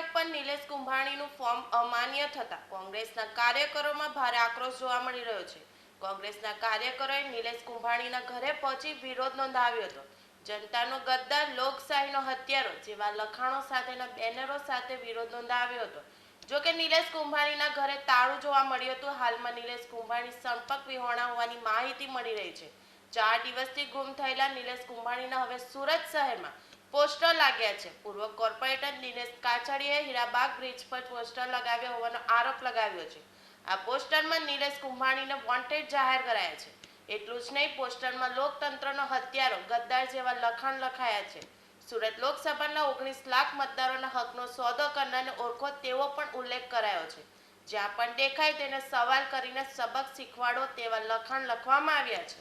બેઠક પર નિલેશ કુંભાણીનું ફોર્મ અમાન્ય થતા કોંગ્રેસના કાર્યકરોમાં ભારે આક્રોશ જોવા મળી રહ્યો છે. કોંગ્રેસના કાર્યકરોએ નિલેશ કુંભાણીના ઘરે પહોંચી વિરોધ નોંધાવ્યો હતો. જનતાનો ગદ્દાર, લોકશાહીનો હત્યારો જેવા લખાણો સાથેના બેનરો સાથે વિરોધ નોંધાવ્યો હતો. જોકે નિલેશ કુંભાણીના ઘરે તાળું જોવા મળ્યું હતું. હાલમાં નિલેશ કુંભાણી સંપર્ક વિહોણા હોવાની માહિતી મળી રહી છે. 4 દિવસથી ગુમ થયેલા નિલેશ કુંભાણીના હવે સુરત શહેરમાં પોસ્ટર લાગ્યા છે. પૂર્વ કોર્પોરેટર દિનેશ કાછડિયાએ હીરાબાગ બ્રિજ પર પોસ્ટર લગાવ્યા હોવાનો આરોપ લગાવ્યો છે. આ પોસ્ટરમાં નિલેશ કુંભાણીને વોન્ટેડ જાહેર કરાયા છે. એટલું જ નહીં, પોસ્ટરમાં લોકતંત્રનો હત્યારો, ગદ્દાર જેવા લખાણ લખાયા છે. સુરત લોકસભાના 19 લાખ મતદારોના હકનો સોદો કરનારને ઓળખો તેવો પણ ઉલ્લેખ કરાયો છે. જ્યાં પણ દેખાય તેને સવાલ કરીને સબક શીખવાડો તેવા લખાણ લખવામાં આવ્યા છે.